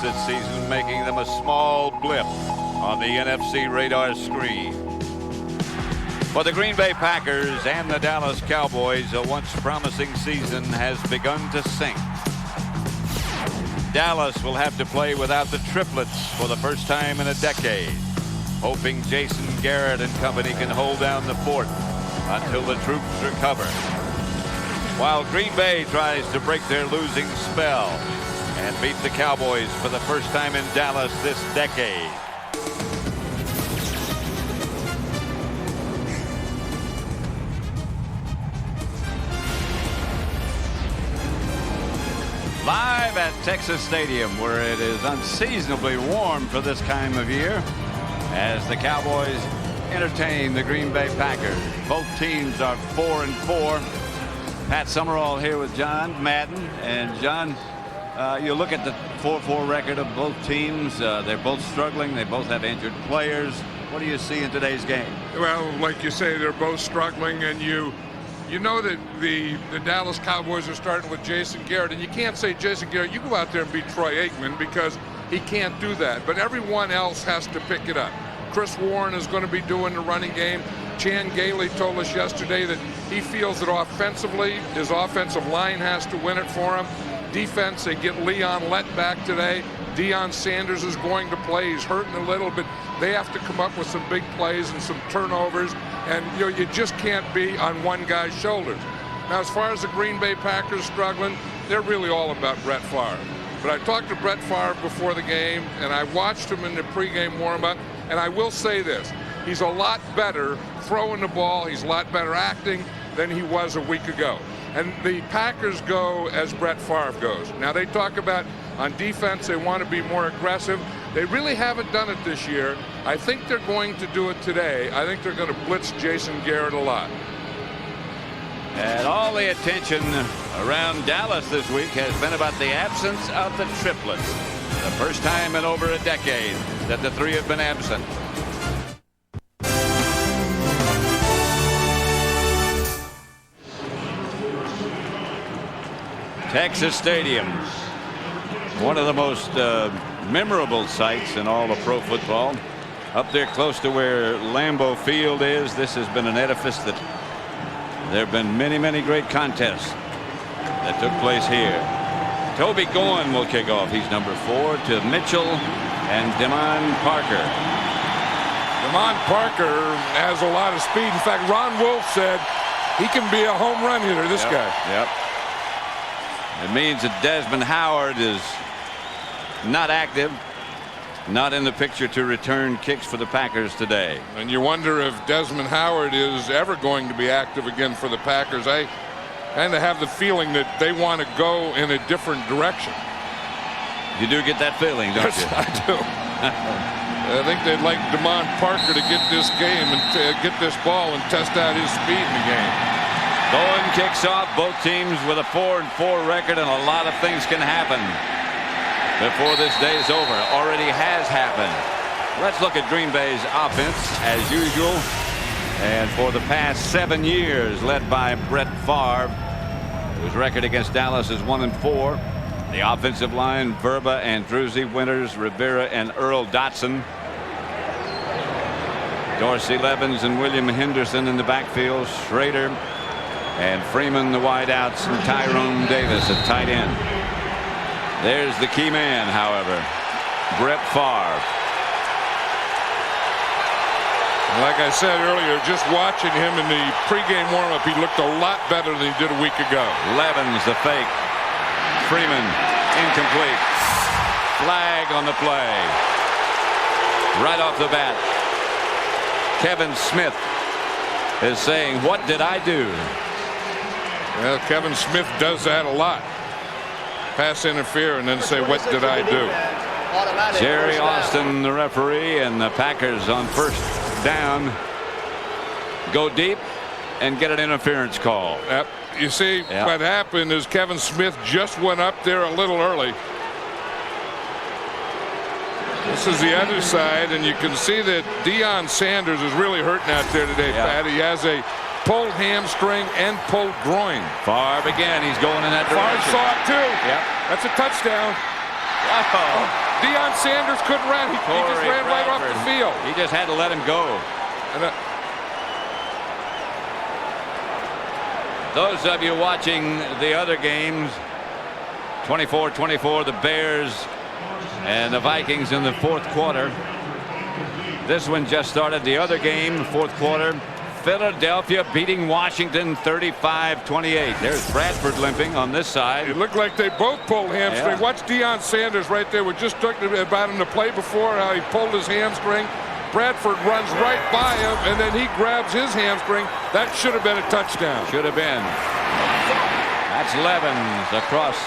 this season, making them a small blip on the NFC radar screen. For the Green Bay Packers and the Dallas Cowboys, a once promising season has begun to sink. Dallas will have to play without the triplets for the first time in a decade, hoping Jason Garrett and company can hold down the fort until the troops recover. While Green Bay tries to break their losing spell and beat the Cowboys for the first time in Dallas this decade. Live at Texas Stadium, where it is unseasonably warm for this time of year, as the Cowboys entertain the Green Bay Packers. Both teams are 4-4. Pat Summerall here with John Madden. And John, you look at the 4-4 record of both teams. They're both struggling. They both have injured players. What do you see in today's game? Well, like you say, they're both struggling, and you know that the Dallas Cowboys are starting with Jason Garrett, and you can't say Jason Garrett, you go out there and beat Troy Aikman, because he can't do that. But everyone else has to pick it up. Chris Warren is going to be doing the running game. Chan Gailey told us yesterday that he feels that offensively, his offensive line has to win it for him. Defense, they get Leon Lett back today. Deion Sanders is going to play. He's hurting a little, but they have to come up with some big plays and some turnovers. And you just can't be on one guy's shoulders. Now, as far as the Green Bay Packers struggling, they're really all about Brett Favre. But I talked to Brett Favre before the game, and I watched him in the pregame warm-up, and I will say this. He's a lot better throwing the ball. He's a lot better acting than he was a week ago. And the Packers go as Brett Favre goes. Now, they talk about on defense they want to be more aggressive. They really haven't done it this year. I think they're going to do it today. I think they're going to blitz Jason Garrett a lot. And all the attention around Dallas this week has been about the absence of the triplets. The first time in over a decade that the three have been absent. Texas Stadium, one of the most memorable sights in all of pro football. Up there close to where Lambeau Field is, this has been an edifice that there have been many great contests that took place here. Toby Goen will kick off. He's number 4 to Mitchell and Demond Parker. Demond Parker has a lot of speed. In fact, Ron Wolf said he can be a home run hitter, this guy. Yep. It means that Desmond Howard is not active, not in the picture to return kicks for the Packers today. And you wonder if Desmond Howard is ever going to be active again for the Packers. I kind of have the feeling that they want to go in a different direction. You do get that feeling, don't you? Yes, I do. I think they'd like Demond Parker to get this game and get this ball and test out his speed in the game. Bowen kicks off. Both teams with a 4-4 record, and a lot of things can happen before this day is over. Already has happened. Let's look at Green Bay's offense as usual. And for the past 7 years, led by Brett Favre, whose record against Dallas is 1-4. The offensive line, Verba and Drusy, Winters, Rivera, and Earl Dotson. Dorsey Levens and William Henderson in the backfield. Schrader and Freeman, the wideouts, and Tyrone Davis at tight end. There's the key man, however, Brett Favre. Like I said earlier, just watching him in the pregame warm-up, he looked a lot better than he did a week ago. Levens, the fake. Freeman, incomplete. Flag on the play. Right off the bat, Kevin Smith is saying, "What did I do?" Well, Kevin Smith does that a lot. Pass interfere and then say, "What did I do?" Jerry Austin, the referee, and the Packers on first down go deep and get an interference call. Yep. You see, what happened is Kevin Smith just went up there a little early. This is the other side, and you can see that Deion Sanders is really hurting out there today, Pat. He has a pulled hamstring and pulled groin. Favre again. He's going in that direction. Favre saw it too. Yep. That's a touchdown. Oh. Deion Sanders couldn't run. He just ran right off the field. He just had to let him go. And, those of you watching the other games, 24-24, the Bears and the Vikings in the fourth quarter. This one just started. The other game, fourth quarter, Philadelphia beating Washington 35-28. There's Bradford limping on this side. It looked like they both pulled hamstring. Yeah. Watch Deion Sanders right there. We just talked about him the play before, how he pulled his hamstring. Bradford runs right by him, and then he grabs his hamstring. That should have been a touchdown. Should have been. That's Levens across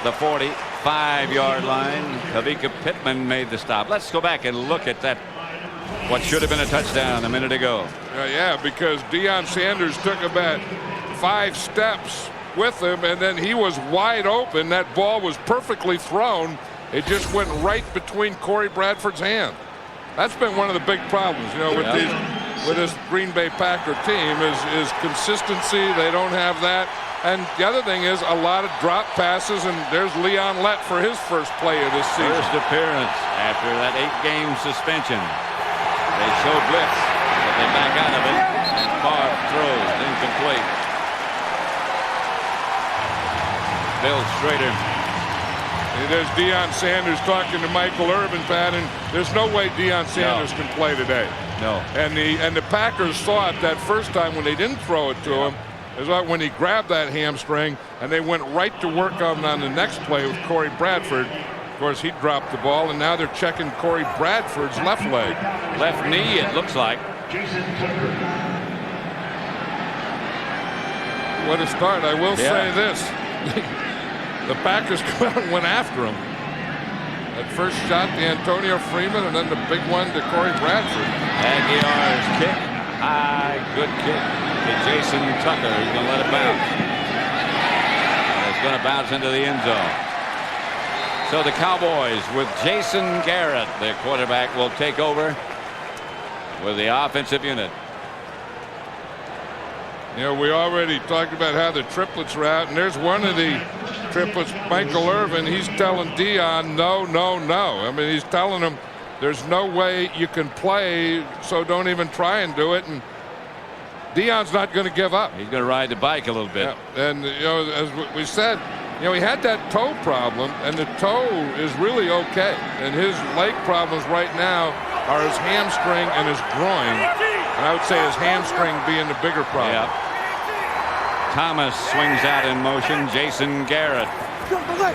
the 45-yard line. Kavika Pittman made the stop. Let's go back and look at that. What should have been a touchdown a minute ago. Yeah, because Deion Sanders took about 5 steps with him, and then he was wide open. That ball was perfectly thrown. It just went right between Corey Bradford's hand. That's been one of the big problems, you know, with this Green Bay Packer team is consistency. They don't have that. And the other thing is a lot of drop passes, and there's Leon Lett for his first play of this season. First appearance after that 8-game suspension. They show blitz, but they back out of it, and Favre throws incomplete. Bill Schrader. There's Deion Sanders talking to Michael Irvin, Pat, and there's no way Deion Sanders can play today. No. And the Packers saw it that first time when they didn't throw it to him. It was like when he grabbed that hamstring, and they went right to work on the next play with Corey Bradford. Of course, he dropped the ball, and now they're checking Corey Bradford's left leg. Left knee, it looks like. What a start. I will say this. The Packers went after him. That first shot to Antonio Freeman, and then the big one to Corey Bradford. Aguilar's kick. High, good kick to Jason Tucker. He's going to let it bounce. And it's going to bounce into the end zone. So the Cowboys with Jason Garrett, their quarterback, will take over with the offensive unit. You know, we already talked about how the triplets are out, and there's one of the triplets, Michael Irvin. He's telling Deion, no, no, no. I mean, he's telling him there's no way you can play, so don't even try and do it. And Deion's not going to give up. He's going to ride the bike a little bit. Yeah. And, you know, as we said, you know, he had that toe problem, and the toe is really okay. And his leg problems right now are his hamstring and his groin. And I would say his hamstring being the bigger problem. Yeah. Thomas swings out in motion. Jason Garrett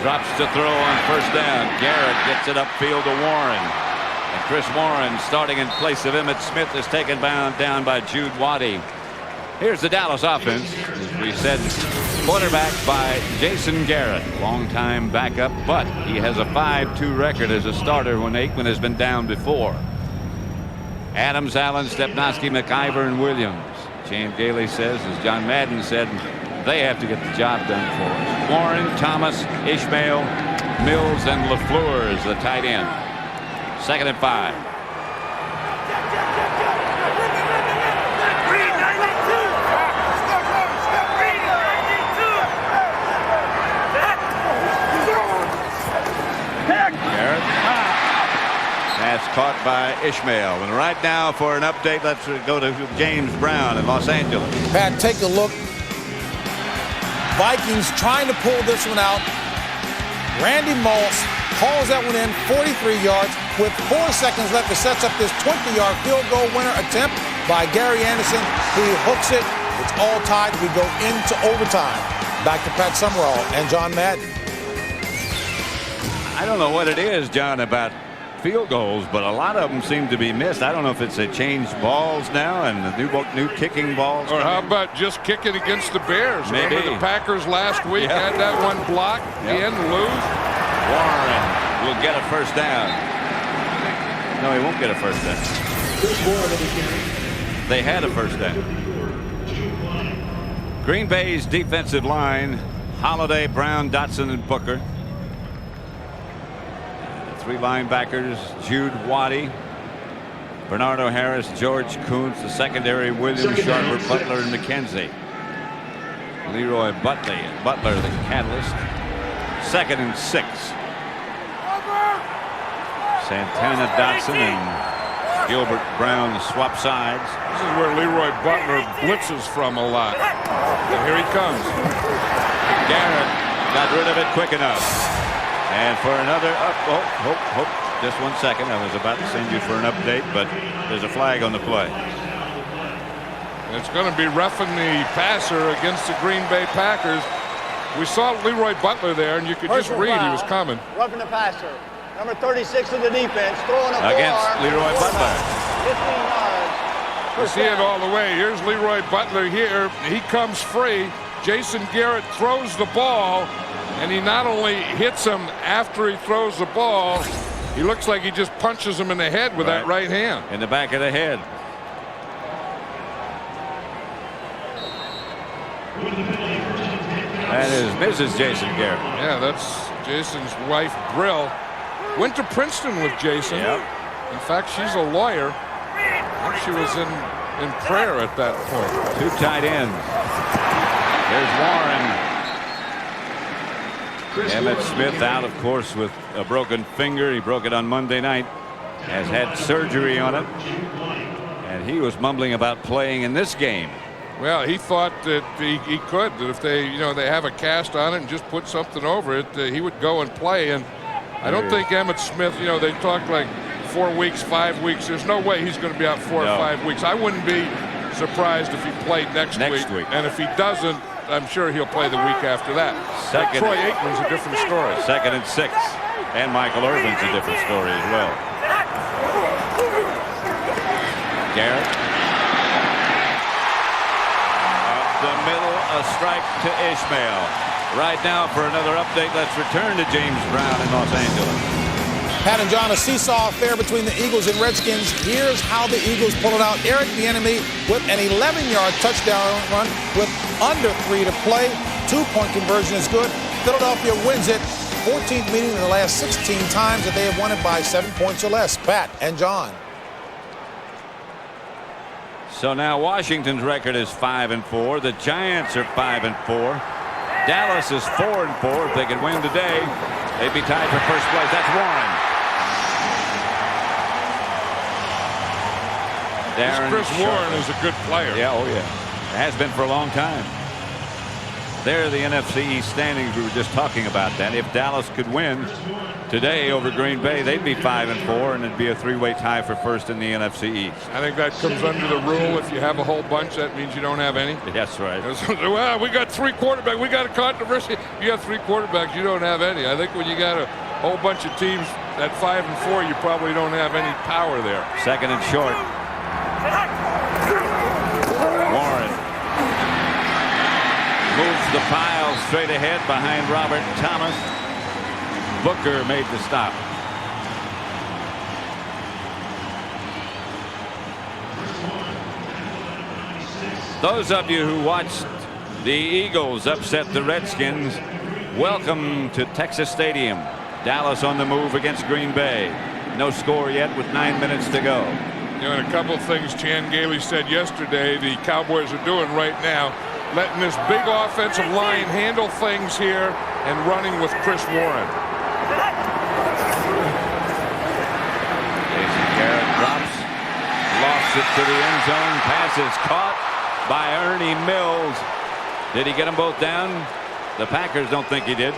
drops to throw on first down. Garrett gets it upfield to Warren. And Chris Warren, starting in place of Emmitt Smith, is taken down by Jude Waddy. Here's the Dallas offense. As we said, quarterbacked by Jason Garrett, longtime backup, but he has a 5-2 record as a starter when Aikman has been down before. Adams, Allen, Stepnoski, McIver, and Williams. James Gailey says, as John Madden said, they have to get the job done for us. Warren, Thomas, Ishmael, Mills, and LaFleur is the tight end. 2nd and 5. That's caught by Ishmael. And right now, for an update, let's go to James Brown in Los Angeles. Pat, take a look. Vikings trying to pull this one out. Randy Moss hauls that one in 43 yards with 4 seconds left. It sets up this 20-yard field goal winner attempt by Gary Anderson. He hooks it. It's all tied. We go into overtime. Back to Pat Summerall and John Madden. I don't know what it is, John, about field goals, but a lot of them seem to be missed. I don't know if it's a changed balls now and the new kicking balls. Or how about just kicking against the Bears? Maybe. Remember the Packers last week had that one blocked and lose? Warren will get a first down. No, he won't get a first down. They had a first down. Green Bay's defensive line, Holiday, Brown, Dotson, and Booker. 3 linebackers, Jude Waddy, Bernardo Harris, George Kuntz, the secondary, Williams, Sharper, Butler, and McKenzie. Leroy Butler, the catalyst. 2nd and 6. Santana Dotson and Gilbert Brown swap sides. This is where Leroy Butler blitzes from a lot. And here he comes. Garrett got rid of it quick enough. And for another just 1 second. I was about to send you for an update, but there's a flag on the play. It's going to be roughing the passer against the Green Bay Packers. We saw Leroy Butler there, and you could just read he was coming. Roughing the passer. Number 36 of the defense, throwing a against Leroy Butler. 15 yards. You see it all the way. Here's Leroy Butler here. He comes free. Jason Garrett throws the ball, and he not only hits him after he throws the ball, he looks like he just punches him in the head with that right hand. In the back of the head. That is Mrs. Jason Garrett. Yeah, that's Jason's wife, Brill. Went to Princeton with Jason. Yep. In fact, she's a lawyer. I think she was in prayer at that point. 2 tight ends. There's Warren. Emmitt Smith out, of course, with a broken finger. He broke it on Monday night. Has had surgery on it. And he was mumbling about playing in this game. Well, he thought that he could, that if they have a cast on it and just put something over it, he would go and play. And I don't think Emmitt Smith, they talk like 4 weeks, 5 weeks. There's no way he's going to be out 4 or 5 weeks. I wouldn't be surprised if he played next week. And if he doesn't, I'm sure he'll play the week after that. Troy Aikman's a different story. 2nd and 6. And Michael Irvin's a different story as well. Garrett. The middle, a strike to Ishmael. Right now for another update, let's return to James Brown in Los Angeles. Pat and John, a seesaw affair between the Eagles and Redskins. Here's how the Eagles pull it out. Eric Bieniemy with an 11-yard touchdown run with under 3 to play. 2-point conversion is good. Philadelphia wins it. 14th meeting in the last 16 times that they have won it by 7 points or less. Pat and John. So now Washington's record is 5-4. The Giants are 5-4. Dallas is 4-4. If they could win today, they'd be tied for first place. That's Warren. Chris Warren is a good player. Yeah, oh yeah. Has been for a long time. There are the NFC East standings. We were just talking about that. If Dallas could win today over Green Bay, they'd be 5-4, and it'd be a 3-way tie for first in the NFC East. I think that comes under the rule. If you have a whole bunch, that means you don't have any. That's right. Well, we got 3 quarterbacks. We got a controversy. You got 3 quarterbacks. You don't have any. I think when you got a whole bunch of teams at 5-4, you probably don't have any power there. 2nd and short. Warren moves the pile straight ahead behind Robert Thomas. Booker made the stop. Those of you who watched the Eagles upset the Redskins, welcome to Texas Stadium. Dallas on the move against Green Bay. No score yet with 9 minutes to go. And a couple of things Chan Gailey said yesterday the Cowboys are doing right now, letting this big offensive line handle things here and running with Chris Warren. Jason Garrett drops, lost it to the end zone. Pass is caught by Ernie Mills. Did he get them both down? The Packers don't think he did.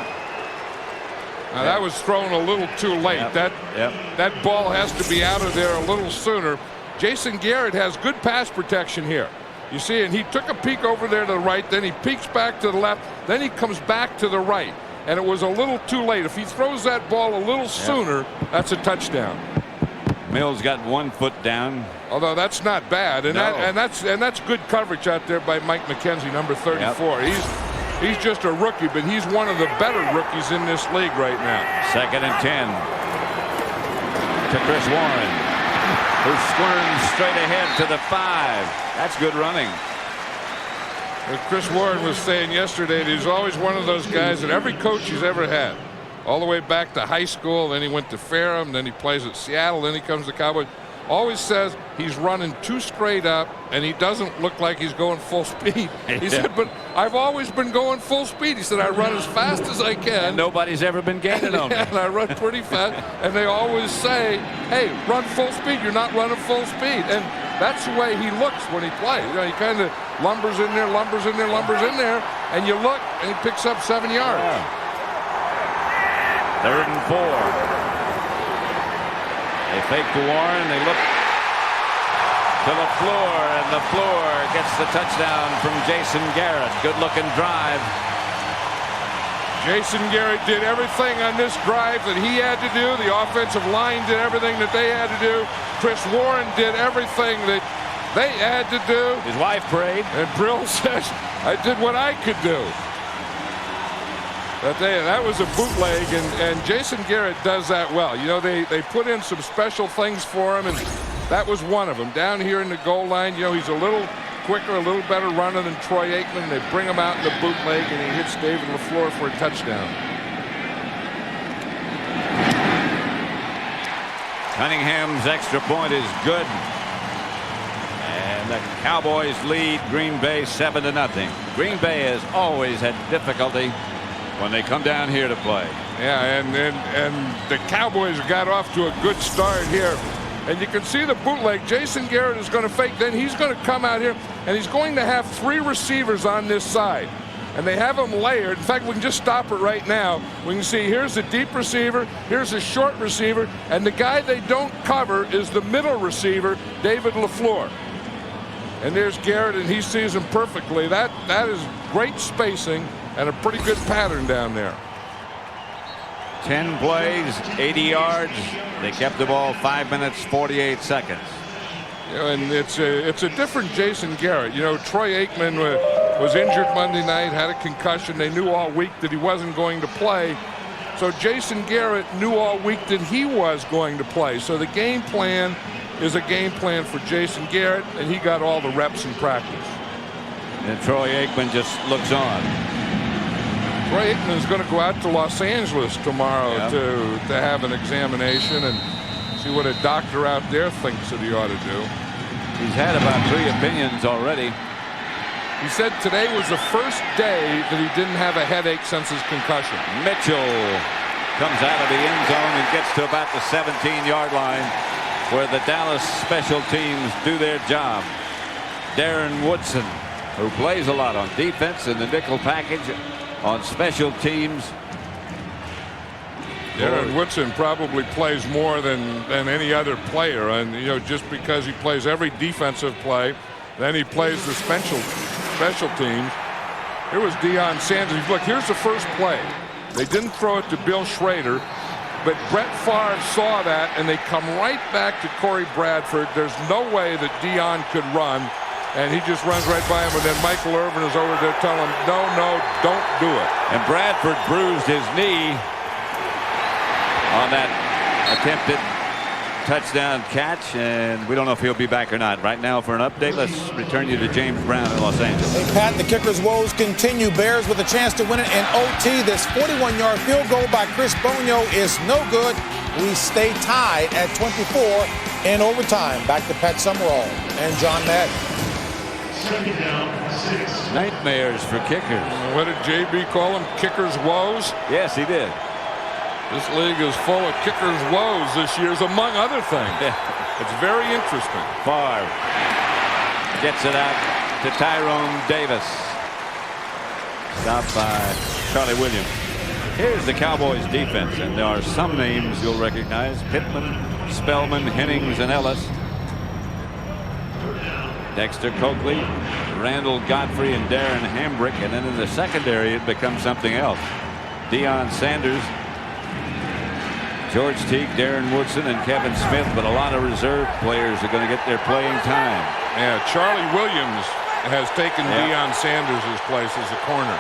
Now that was thrown a little too late. That ball has to be out of there a little sooner. Jason Garrett has good pass protection here. You see, and he took a peek over there to the right, then he peeks back to the left, then he comes back to the right. And it was a little too late. If he throws that ball a little sooner, that's a touchdown. Mills got 1 foot down. Although that's not bad, and that's good coverage out there by Mike McKenzie, number 34. He's just a rookie, but he's one of the better rookies in this league right now. 2nd and 10 to Chris Warren, who squirms straight ahead to the 5. That's good running. As Chris Warren was saying yesterday, that he's always one of those guys that every coach he's ever had, all the way back to high school, then he went to Ferrum, then he plays at Seattle, then he comes to Cowboys. always says he's running too straight up and he doesn't look like he's going full speed. He said, but I've always been going full speed. He said, I run as fast as I can. And nobody's ever been gaining on me. And I run pretty fast. And they always say, hey, run full speed. You're not running full speed. And that's the way he looks when he plays. You know, he kind of lumbers in there, lumbers in there, lumbers in there. And you look, and he picks up 7 yards. Yeah. 3rd and 4. They fake to Warren. They look to LaFleur, and LaFleur gets the touchdown from Jason Garrett. Good-looking drive. Jason Garrett did everything on this drive that he had to do. The offensive line did everything that they had to do. Chris Warren did everything that they had to do. His wife prayed. And Brill says, I did what I could do. That was a bootleg, and Jason Garrett does that well. You know, they put in some special things for him, and that was one of them. Down here in the goal line, you know, he's a little quicker, a little better runner than Troy Aikman. They bring him out in the bootleg, and he hits David LaFleur for a touchdown. Cunningham's extra point is good. And the Cowboys lead Green Bay 7-0. Green Bay has always had difficulty when they come down here to play. Yeah, and the Cowboys got off to a good start here. And you can see the bootleg. Jason Garrett is going to fake. Then he's going to come out here, and he's going to have 3 receivers on this side. And they have them layered. In fact, we can just stop it right now. We can see here's a deep receiver, here's a short receiver, and the guy they don't cover is the middle receiver, David LaFleur. And there's Garrett, and he sees him perfectly. That is great spacing and a pretty good pattern down there. 10 plays, 80 yards. They kept the ball 5 minutes, 48 seconds. You know, and it's a different Jason Garrett. You know, Troy Aikman was injured Monday night, had a concussion. They knew all week that he wasn't going to play. So Jason Garrett knew all week that he was going to play. So the game plan is a game plan for Jason Garrett, and he got all the reps in practice. And Troy Aikman just looks on. Troy Aikman is going to go out to Los Angeles tomorrow to have an examination and see what a doctor out there thinks that he ought to do. He's had about 3 opinions already. He said today was the first day that he didn't have a headache since his concussion. Mitchell comes out of the end zone and gets to about the 17-yard line where the Dallas special teams do their job. Darren Woodson, who plays a lot on defense in the nickel package, on special teams. Darren Woodson probably plays more than any other player, and you know, just because he plays every defensive play, then he plays the special teams. Here was Deion Sanders. Look, here's the first play. They didn't throw it to Bill Schrader, but Brett Favre saw that, and they come right back to Corey Bradford. There's no way that Deion could run, and he just runs right by him, and then Michael Irvin is over there telling him, no, don't do it. And Bradford bruised his knee on that attempted touchdown catch, and we don't know if he'll be back or not. Right now, for an update, let's return you to James Brown in Los Angeles. Hey, Pat, the kickers' woes continue. Bears with a chance to win it in OT. This 41-yard field goal by Chris Bonio is no good. We stay tied at 24 in overtime. Back to Pat Summerall and John Madden. Nightmares for kickers. What did JB call them? Kickers' woes? Yes, he did. This league is full of kickers' woes this year, among other things. It's very interesting. Favre gets it out to Tyrone Davis. Stopped by Charlie Williams. Here's the Cowboys defense, and there are some names you'll recognize: Pittman, Spellman, Hennings, and Ellis. Dexter Coakley, Randall Godfrey, and Darren Hambrick. And then in the secondary, it becomes something else. Deion Sanders, George Teague, Darren Woodson, and Kevin Smith, but a lot of reserve players are going to get their playing time. Yeah, Charlie Williams has taken Deion Sanders' place as a corner.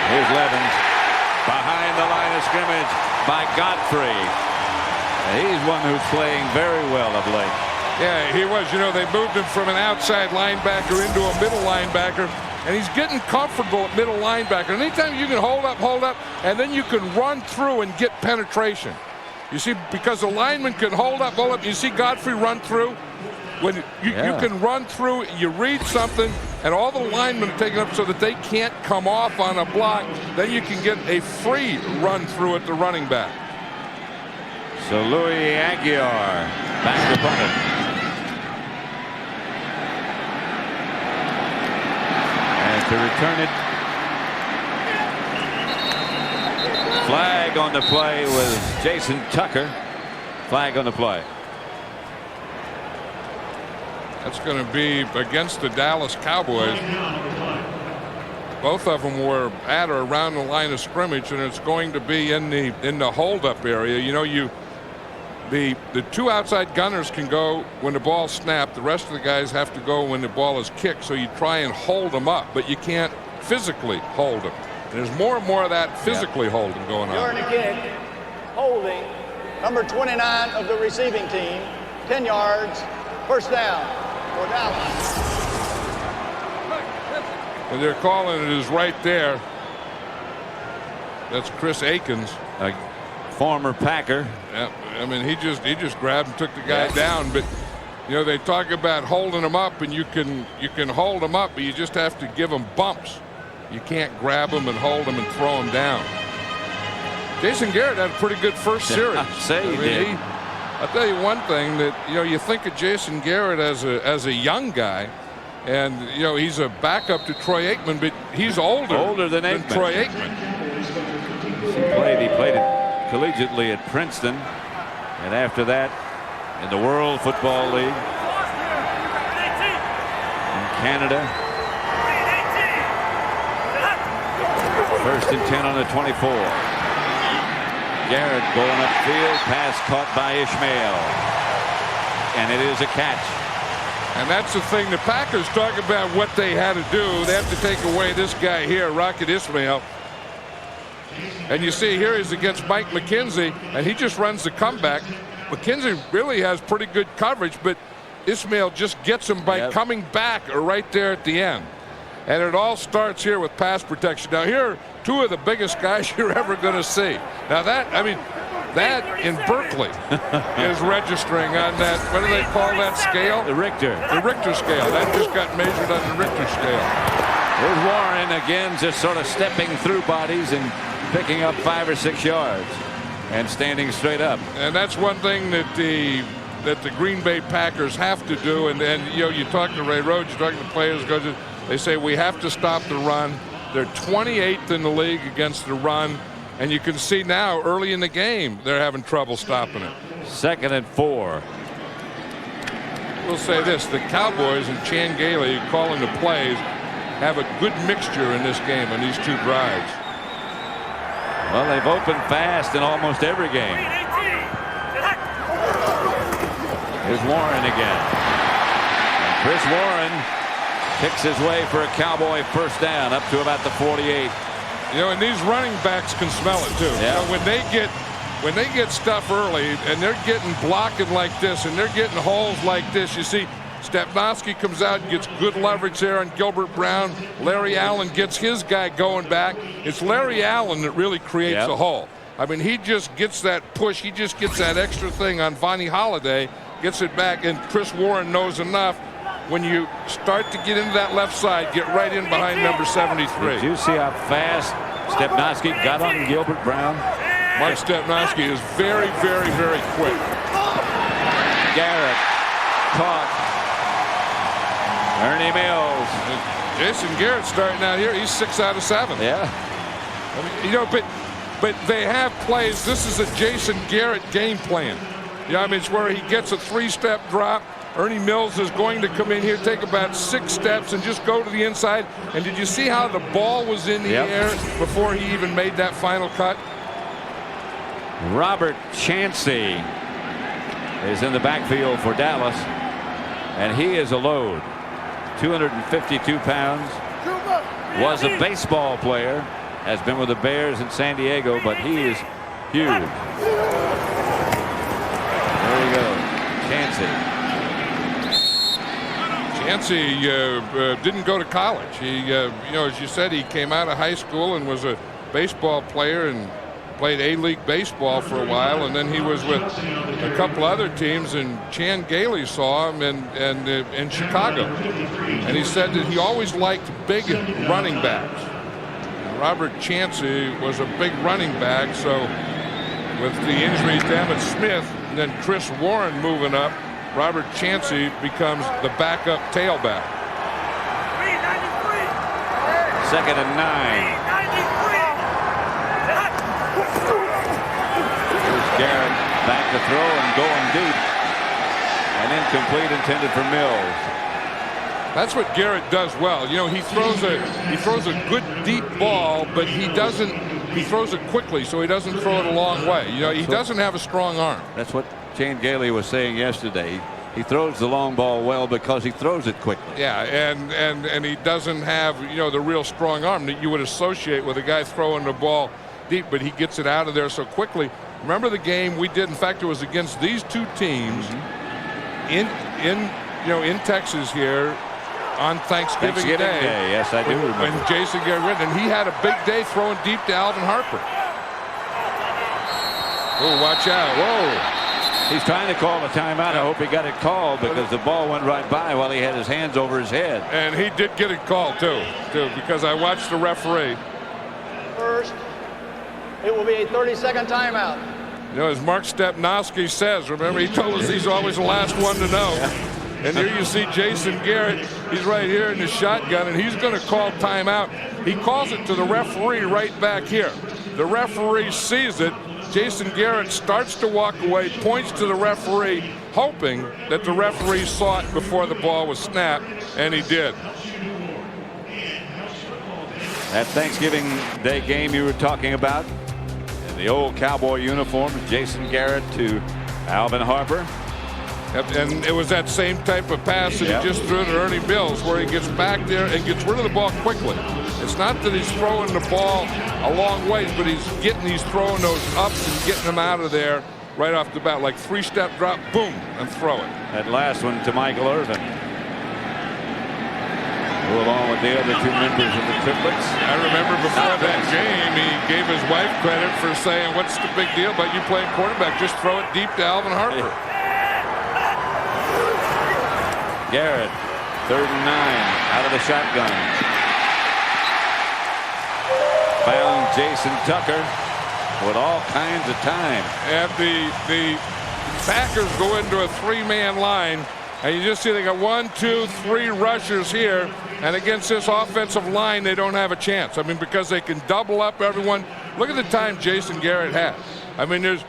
Here's Levins behind the line of scrimmage by Godfrey. He's one who's playing very well of late. Yeah, he was. You know, they moved him from an outside linebacker into a middle linebacker, and he's getting comfortable at middle linebacker. And anytime you can hold up, and then you can run through and get penetration. You see, because the lineman can hold up. You see Godfrey run through. When you can run through, you read something, and all the linemen are taken up so that they can't come off on a block. Then you can get a free run through at the running back. So Louis Aguiar back to punt it. And to return it. Flag on the play was Jason Tucker. Flag on the play. That's going to be against the Dallas Cowboys. Both of them were at or around the line of scrimmage, and it's going to be in the holdup area. You know, the two outside gunners can go when the ball's snapped. The rest of the guys have to go when the ball is kicked. So you try and hold them up, but you can't physically hold them. And there's more and more of that physically holding going on. During the kick, holding number 29 of the receiving team, 10 yards, first down for Dallas. And they're calling it is right there. That's Chris Akins, a former Packer. Yeah, I mean he just grabbed and took the guy down. But you know, they talk about holding him up, and you can hold him up, but you just have to give him bumps. You can't grab him and hold him and throw him down. Jason Garrett had a pretty good first series. I'll tell you one thing, that you think of Jason Garrett as a young guy, and he's a backup to Troy Aikman, but he's older than Troy Aikman. He played it collegiately at Princeton, and after that in the World Football League in Canada. First and 10 on the 24. Garrett going upfield, pass caught by Ishmael, and it is a catch. And that's the thing, the Packers talk about what they had to do. They have to take away this guy here, Rocket Ishmael. And you see here he's against Mike McKenzie, and he just runs the comeback. McKenzie really has pretty good coverage, but Ishmael just gets him by coming back right there at the end. And it all starts here with pass protection. Now here are two of the biggest guys you're ever going to see. Now that in Berkeley is registering on that, what do they call that scale? The Richter. The Richter scale. That just got measured on the Richter scale. There's Warren again, just sort of stepping through bodies and picking up 5 or 6 yards and standing straight up. And that's one thing that the Green Bay Packers have to do. And you talk to Ray Rhodes, you talk to the players, they say we have to stop the run. They're 28th in the league against the run, and you can see now early in the game they're having trouble stopping it. 2nd and 4. We'll say this: the Cowboys and Chan Gailey calling the plays have a good mixture in this game on these two drives. Well, they've opened fast in almost every game. Here's Warren again. And Chris Warren picks his way for a Cowboy first down up to about the 48. And these running backs can smell it too. Yeah. When they get stuff early and they're getting blocking like this and they're getting holes like this, you see Stepnoski comes out and gets good leverage there on Gilbert Brown. Larry Allen gets his guy going back. It's Larry Allen that really creates a hole. I mean, he just gets that push. He just gets that extra thing on Vonnie Holiday, gets it back, and Chris Warren knows enough. When you start to get into that left side, get right in behind number 73. Did you see how fast Stepnoski got on Gilbert Brown? Mark Stepnoski is very, very, very quick. Garrett caught. Ernie Mills. Jason Garrett starting out here. He's 6 out of 7. Yeah. I mean, but they have plays. This is a Jason Garrett game plan. It's where he gets a 3-step drop. Ernie Mills is going to come in here, take about 6 steps, and just go to the inside. And did you see how the ball was in the air before he even made that final cut? Robert Chancey is in the backfield for Dallas, and he is a load. 252 pounds. Was a baseball player. Has been with the Bears in San Diego, but he is huge. There you go, Chancey. Chancey didn't go to college. He, as you said, he came out of high school and was a baseball player and played A-League baseball for a while, and then he was with a couple other teams, and Chan Gailey saw him in Chicago. And he said that he always liked big running backs. And Robert Chancey was a big running back, so with the injuries to Emmitt Smith and then Chris Warren moving up, Robert Chancey becomes the backup tailback. 2nd and 9. Here's Garrett back to throw and going deep. And incomplete, intended for Mills. That's what Garrett does well. You know, he throws a good deep ball, but he throws it quickly, so he doesn't throw it a long way. You know, he doesn't have a strong arm. That's what Chan Gailey was saying yesterday. He throws the long ball well because he throws it quickly. Yeah, and he doesn't have, you know, the real strong arm that you would associate with a guy throwing the ball deep, but he gets it out of there so quickly. Remember the game we did? In fact, it was against these two teams in Texas here on Thanksgiving Day. Yes, I do remember. When Jason Garrett went, and he had a big day throwing deep to Alvin Harper. Oh, watch out! Whoa. He's trying to call a timeout. I hope he got it called because the ball went right by while he had his hands over his head. And he did get it called too, because I watched the referee. First, it will be a 30-second timeout. You know, as Mark Stepnoski says, remember he told us he's always the last one to know. And here you see Jason Garrett. He's right here in the shotgun, and he's going to call timeout. He calls it to the referee right back here. The referee sees it. Jason Garrett starts to walk away, points to the referee, hoping that the referee saw it before the ball was snapped, and he did. That Thanksgiving Day game you were talking about, in the old Cowboy uniform, Jason Garrett to Alvin Harper. And it was that same type of pass that he just threw to Ernie Mills, where he gets back there and gets rid of the ball quickly. It's not that he's throwing the ball a long ways, but he's throwing those ups and getting them out of there right off the bat, like 3-step drop, boom, and throw it. That last one to Michael Irvin, who along with the other two members of the triplets. I remember before that game, he gave his wife credit for saying, "What's the big deal about you playing quarterback? Just throw it deep to Alvin Harper." Garrett, 3rd and 9, out of the shotgun. Found Jason Tucker with all kinds of time. And the Packers go into a 3-man line, and you just see they got 1, 2, 3 rushers here, and against this offensive line, they don't have a chance. I mean, because they can double up everyone. Look at the time Jason Garrett had. I mean, there's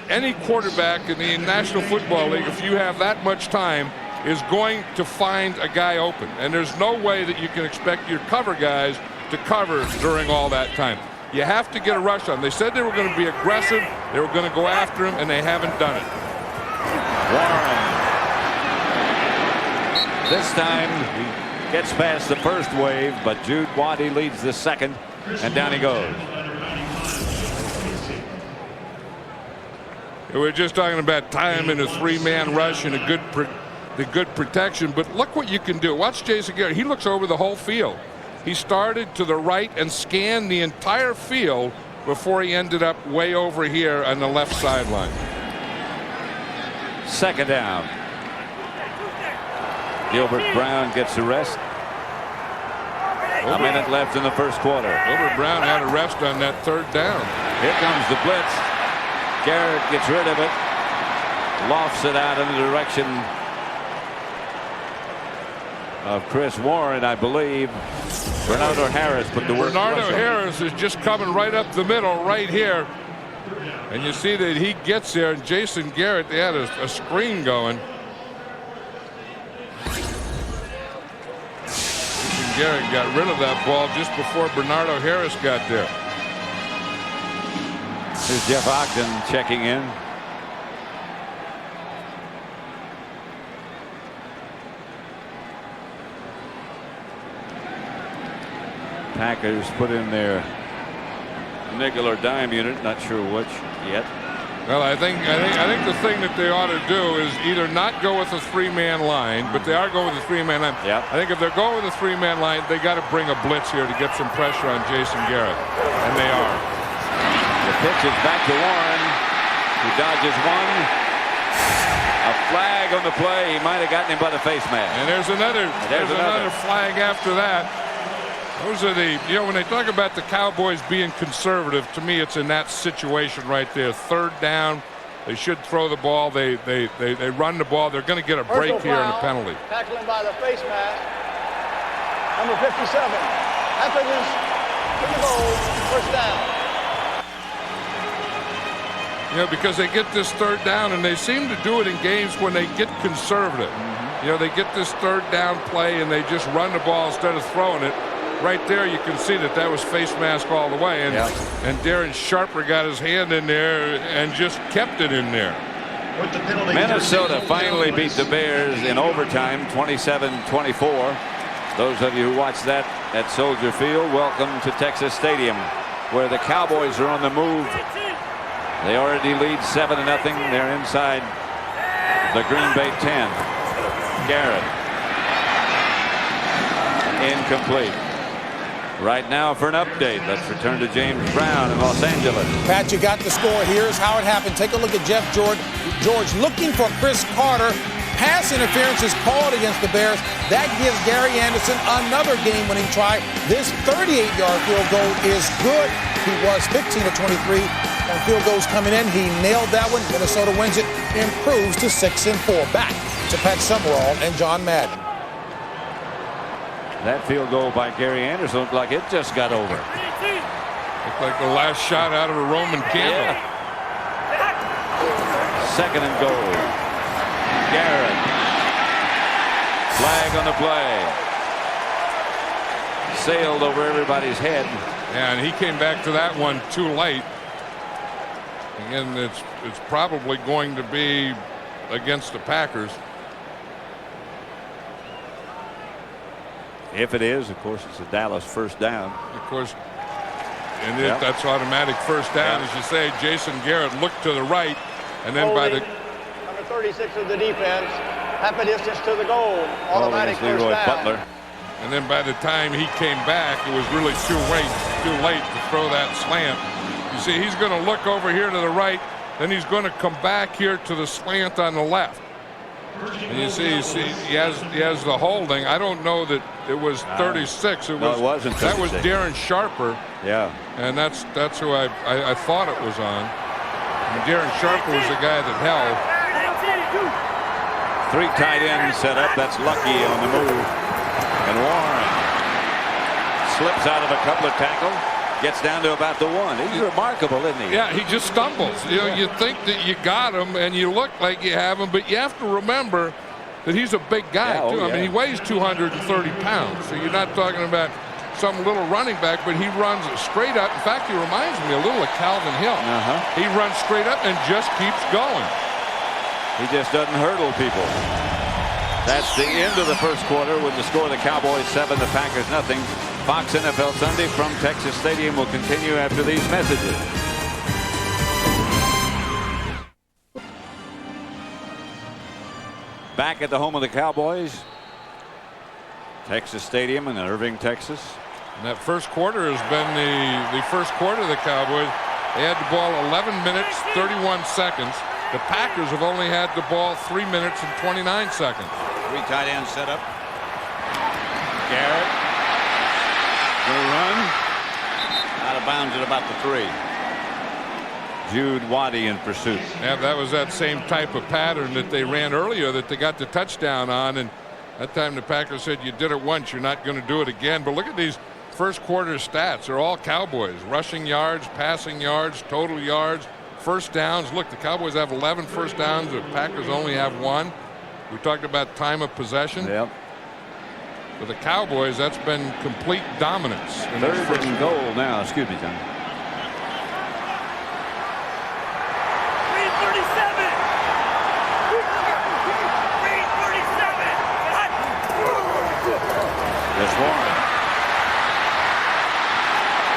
any quarterback in the National Football League, if you have that much time, is going to find a guy open. And there's no way that you can expect your cover guys to cover during all that time. You have to get a rush on. They said they were going to be aggressive. They were going to go after him, and they haven't done it. Warren. This time he gets past the first wave, but Jude Waddy leads the second, and down he goes. We're just talking about time in a 3-man rush and the good protection, but look what you can do. Watch Jason Garrett. He looks over the whole field. He started to the right and scanned the entire field before he ended up way over here on the left sideline. 2nd down. Gilbert Brown gets the rest. A minute left in the first quarter. Gilbert Brown had a rest on that 3rd down. Here comes the blitz. Garrett gets rid of it. Lofts it out in the direction of Chris Warren, I believe. Bernardo Harris put the work. Bernardo Harris is just coming right up the middle right here. And you see that he gets there, and Jason Garrett, they had a screen going. Jason Garrett got rid of that ball just before Bernardo Harris got there. Here's Jeff Ogden checking in. Packers put in their nickel or dime unit, not sure which yet. Well, I think the thing that they ought to do is either not go with a 3-man line, but they are going with a 3-man line. Yep. I think if they're going with a 3-man line, they got to bring a blitz here to get some pressure on Jason Garrett, and they are. The pitch is back to Warren, who dodges one. A flag on the play. He might have gotten him by the face mask. And there's another flag after that. Those are the, when they talk about the Cowboys being conservative, to me it's in that situation right there. Third down, they should throw the ball. They run the ball. They're going to get a break here and a penalty. Tackling by the face mask. Number 57. Happens to the goal. First down. Because they get this third down, and they seem to do it in games when they get conservative. They get this third down play, and they just run the ball instead of throwing it. Right there, you can see that was face mask all the way. And, and Darren Sharper got his hand in there and just kept it in there. Minnesota finally beat the Bears in overtime, 27-24. Those of you who watched that at Soldier Field, welcome to Texas Stadium, where the Cowboys are on the move. They already lead 7-0. They're inside the Green Bay 10. Garrett. Incomplete. Right now for an update, let's return to James Brown in Los Angeles. Pat, you got the score. Here's how it happened. Take a look at Jeff George looking for Chris Carter. Pass interference is called against the Bears. That gives Gary Anderson another game-winning try. This 38-yard field goal is good. He was 15 of 23 on field goals coming in. He nailed that one. Minnesota wins it, improves to 6-4. Back to Pat Summerall and John Madden. That field goal by Gary Anderson looked like it just got over. Looked like the last shot out of a Roman candle. Second and goal. Garrett. Flag on the play. Sailed over everybody's head. Yeah, and he came back to that one too late. Again, it's probably going to be against the Packers. If it is, of course, it's a Dallas first down. Of course, and that's automatic first down. As you say, Jason Garrett looked to the right, and then by the number 36 of the defense, half a distance to the goal, automatic first down. Butler. And then by the time he came back, it was really too late to throw that slant. You see, he's going to look over here to the right, then he's going to come back here to the slant on the left. And you see he has the holding. I don't know that it was 36. It wasn't 36. That was Darren Sharper. Yeah. And that's who I thought it was on. And Darren Sharper was the guy that held. 3 tight ends set up. That's Lucky on the move. And Warren slips out of a couple of tackles. Gets down to about the 1. He's remarkable, isn't he? Yeah, he just stumbles. You think that you got him and you look like you have him, but you have to remember that he's a big guy, too. I mean, he weighs 230 pounds, so you're not talking about some little running back, but he runs straight up. In fact, he reminds me a little of Calvin Hill. He runs straight up and just keeps going. He just doesn't hurdle people. That's the end of the first quarter with the score: the Cowboys 7, the Packers 0. Fox NFL Sunday from Texas Stadium will continue after these messages. Back at the home of the Cowboys, Texas Stadium in Irving, Texas. And that first quarter has been the first quarter of the Cowboys. They had the ball 11 minutes, 31 seconds. The Packers have only had the ball 3 minutes and 29 seconds. 3 tight ends set up. Garrett. Going to run. Out of bounds at about the 3. Jude Waddy in pursuit. Yeah, that was that same type of pattern that they ran earlier that they got the touchdown on. And that time the Packers said, you did it once, you're not going to do it again. But look at these first quarter stats. They're all Cowboys. Rushing yards, passing yards, total yards, first downs. Look, the Cowboys have 11 first downs. The Packers only have 1. We talked about time of possession. Yep. For the Cowboys, that's been complete dominance. Third and goal now. Excuse me, John. 337. This Warren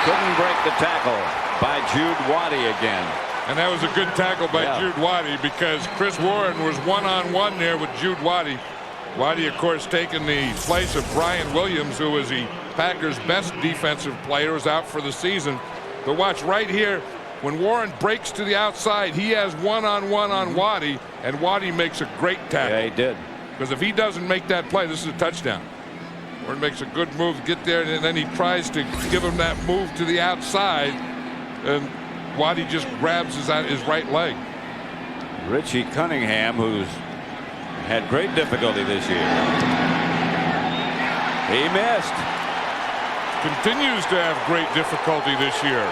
couldn't break the tackle by Jude Waddy again. And that was a good tackle by Jude Waddy, because Chris Warren was one-on-one there with Jude Waddy. Waddy, of course, taking the place of Brian Williams, who was the Packers' best defensive player, was out for the season. But watch right here, when Warren breaks to the outside, he has one-on-one on Waddy, and Waddy makes a great tackle. Yeah, he did. Because if he doesn't make that play, this is a touchdown. Warren makes a good move to get there, and then he tries to give him that move to the outside, and Waddy just grabs his right leg. Richie Cunningham, who's had great difficulty this year. He missed. Continues to have great difficulty this year.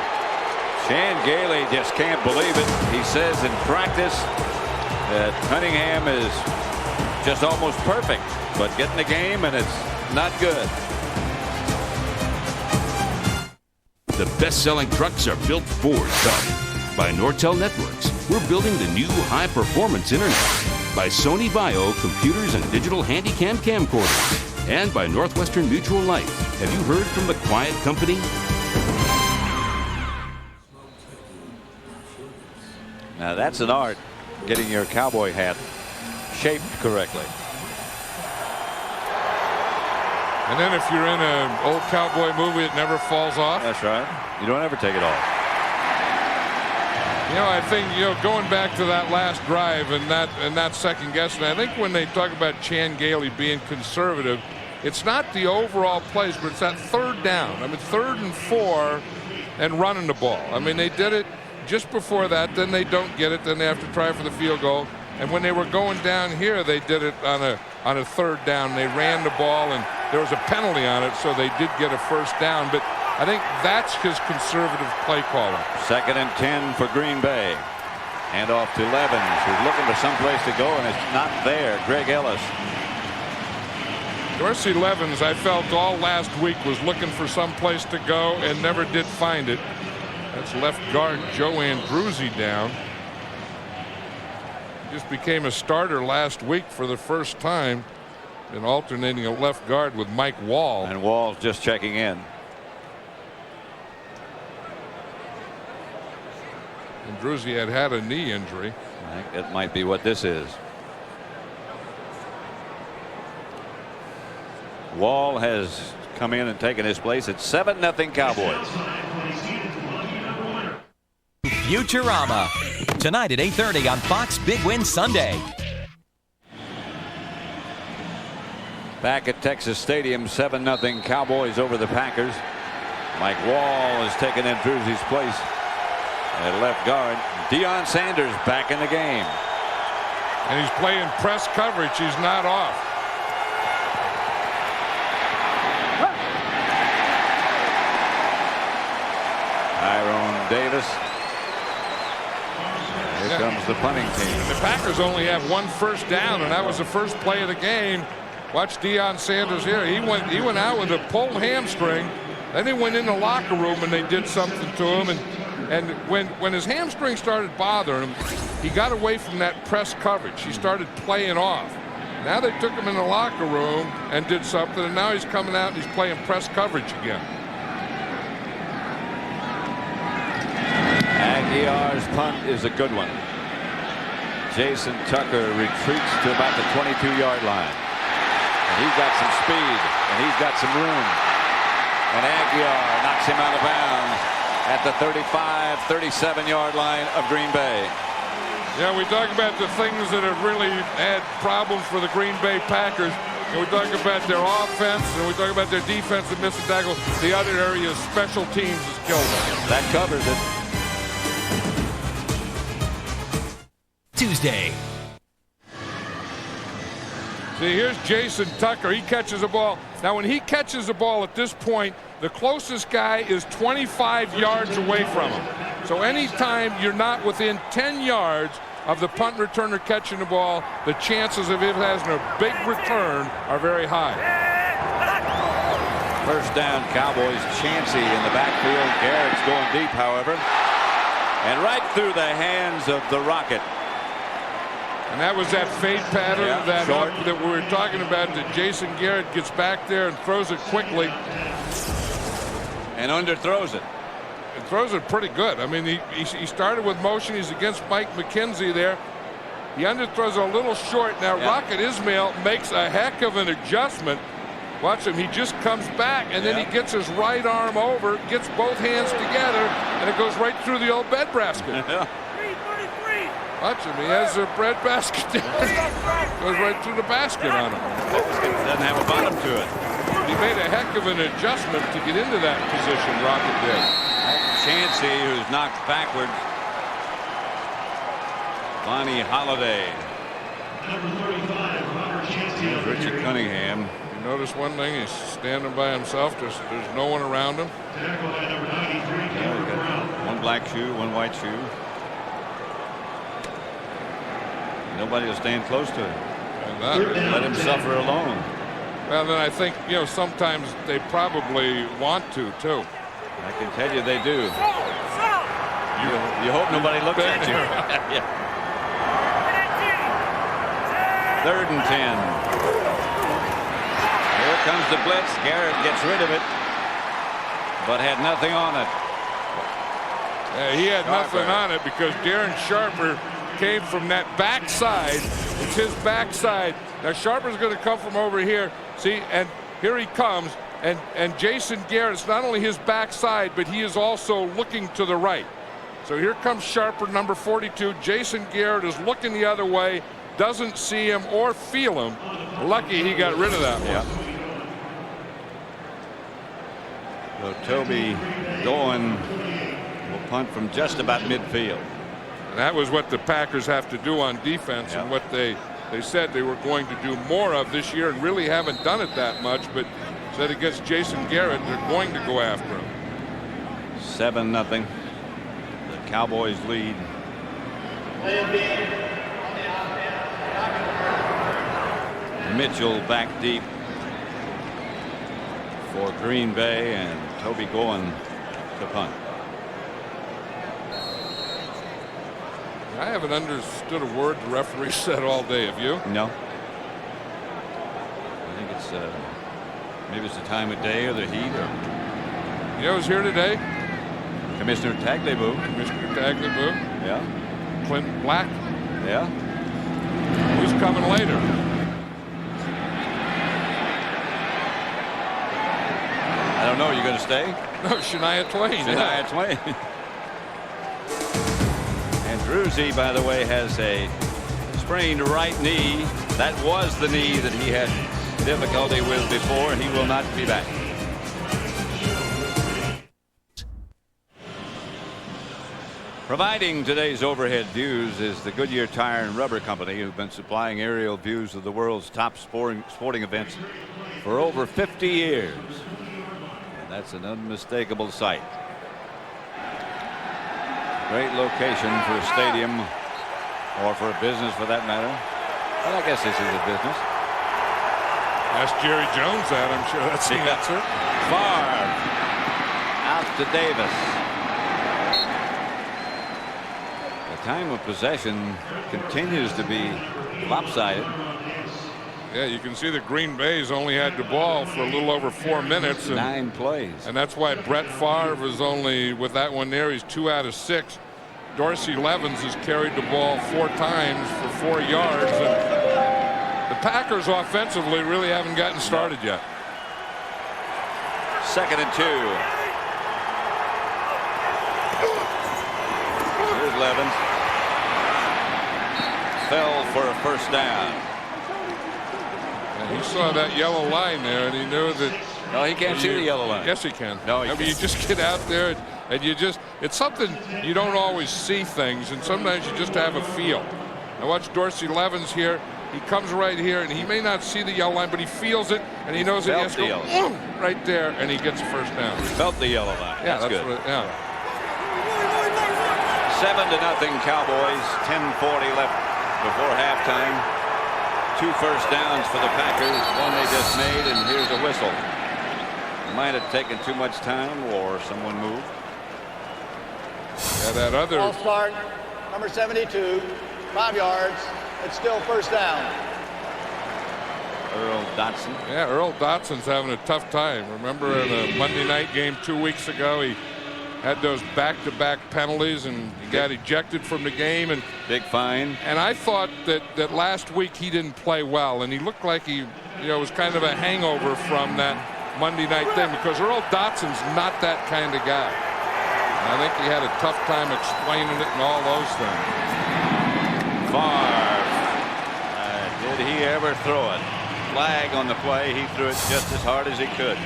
Chan Gailey just can't believe it. He says in practice that Cunningham is just almost perfect, but getting the game and it's not good. The best-selling trucks are built for tough. By Nortel Networks, we're building the new high-performance internet. By Sony Bio computers and digital handycam camcorders. And by Northwestern Mutual Life. Have you heard from the quiet company? Now that's an art, getting your cowboy hat shaped correctly. And then if you're in an old cowboy movie, it never falls off. That's right. You don't ever take it off. You know, I think, going back to that last drive and that second guessing, I think when they talk about Chan Gailey being conservative, it's not the overall plays, but it's that third down. I mean, 3rd and 4 and running the ball. I mean, they did it just before that, then they don't get it, then they have to try for the field goal. And when they were going down here, they did it on a 3rd down. They ran the ball, and there was a penalty on it, so they did get a first down. But I think that's his conservative play calling. 2nd and 10 for Green Bay. Hand off to Levens, who's looking for someplace to go, and it's not there. Greg Ellis. Dorsey Levens, I felt all last week, was looking for someplace to go and never did find it. That's left guard Joe Andruzzi down. Just became a starter last week for the first time, and alternating a left guard with Mike Wall. And Wall's just checking in. Andruzzi had a knee injury. I think that might be what this is. Wall has come in and taken his place at 7-0 Cowboys. Futurama tonight at 8:30 on Fox Big Win Sunday. Back at Texas Stadium, 7-0 Cowboys over the Packers. Mike Wall has taken Andruzzi's place at left guard. Deion Sanders back in the game. And he's playing press coverage. He's not off. Tyrone Davis. Here comes the punting team. The Packers only have 1 first down, and that was the first play of the game. Watch Deion Sanders here. He went out with a pulled hamstring. Then he went in the locker room and they did something to him. And when his hamstring started bothering him, he got away from that press coverage. He started playing off. Now they took him in the locker room and did something, and now he's coming out and he's playing press coverage again. Aguilar's punt is a good one. Jason Tucker retreats to about the 22-yard line. And he's got some speed, and he's got some room. And Aguilar knocks him out of bounds at the 35, 37-yard line of Green Bay. Yeah, we talk about the things that have really had problems for the Green Bay Packers. And we talk about their offense, and we talk about their defense and missing tackle. The other area is special teams has killed them. That covers it. Tuesday. See, here's Jason Tucker. He catches the ball. Now, when he catches the ball at this point, the closest guy is 25 yards away from him. So anytime you're not within 10 yards of the punt returner catching the ball, the chances of it having a big return are very high. First down, Cowboys. Chancey in the backfield. Garrett's going deep, however. And right through the hands of the Rocket. And that was that fade pattern, Yeah, that we were talking about, that Jason Garrett gets back there and throws it quickly. And underthrows it. And throws it pretty good. I mean, he started with motion. He's against Mike McKenzie there. He underthrows a little short. Now, Rocket Ismail makes a heck of an adjustment Watch him. He just comes back, and then he gets his right arm over, gets both hands together, and it goes right through the old breadbasket. Watch him. He has a breadbasket there. Goes right through the basket on him. Doesn't have a bottom to it. He made a heck of an adjustment to get into that position, Rocket did. Chansey, who's knocked backwards. Lonnie Holiday. Richie Cunningham. You notice one thing, he's standing by himself. There's no one around him. One black shoe, one white shoe. Nobody will stand close to him. Let him suffer alone. Well, then I think, sometimes they probably want to, too. I can tell you they do. You hope nobody looks at you. Yeah. 3rd and 10. Here comes the blitz. Garrett gets rid of it, but had nothing on it. Yeah, he had nothing on it because Darren Sharper came from that backside. It's his backside. Now Sharper's going to come from over here. See, and here he comes. And Jason Garrett, it's not only his backside, but he is also looking to the right. So here comes Sharper, number 42. Jason Garrett is looking the other way, doesn't see him or feel him. Lucky he got rid of that one. So Toby Goen will punt from just about midfield. And that was what the Packers have to do on defense, and what they said they were going to do more of this year, and really haven't done it that much, but said against Jason Garrett they're going to go after him. 7-0. The Cowboys lead. Mitchell back deep for Green Bay, and Toby Goen to punt. I haven't understood a word the referee said all day. Have you? No. I think it's maybe it's the time of day or the heat. Or... You know who's here today? Commissioner Tagliabue. Commissioner Tagliabue. Yeah. Clint Black. Yeah. Who's coming later? I don't know. You going to stay? No, Shania Twain. Shania Twain. And Druzy, by the way, has a sprained right knee. That was the knee that he had difficulty with before, and he will not be back. Providing today's overhead views is the Goodyear Tire and Rubber Company, who've been supplying aerial views of the world's top sporting events for over 50 years. And that's an unmistakable sight. Great location for a stadium, or for a business for that matter. Well, I guess this is a business. Ask Jerry Jones that. I'm sure that's the answer. Favre out to Davis. The time of possession continues to be lopsided. Yeah, you can see that Green Bay's only had the ball for a little over 4 minutes. 9 plays. And that's why Brett Favre is only, with that one there, he's 2 out of 6. Dorsey Levens has carried the ball 4 times for 4 yards. And the Packers offensively really haven't gotten started yet. 2nd and 2. Here's Levens. Fell for a first down. And he saw that yellow line there, and he knew that. No, he can't see the yellow line. Yes, he can. No, I mean, you just get out there, and you just, it's something you don't always see things, and sometimes you just have a feel. Now watch Dorsey Levens here. He comes right here, and he may not see the yellow line, but he feels it, and he knows that he has to go right there, and he gets a first down. He felt the yellow line. Yeah, that's good. Yeah. 7-0 Cowboys. 10:40 left before halftime. 2 first downs for the Packers. One they just made, and here's a whistle. Might have taken too much time, or someone moved. Yeah, that other. Ball start, number 72, 5 yards. It's still first down. Earl Dotson. Yeah, Earl Dotson's having a tough time. Remember in a Monday night game 2 weeks ago, he had those back-to-back penalties, and he got ejected from the game. And big fine. And I thought that last week he didn't play well, and he looked like he was kind of a hangover from that Monday night thing, because Earl Dotson's not that kind of guy. And I think he had a tough time explaining it and all those things. Favre. Did he ever throw it? Flag on the play. He threw it just as hard as he could.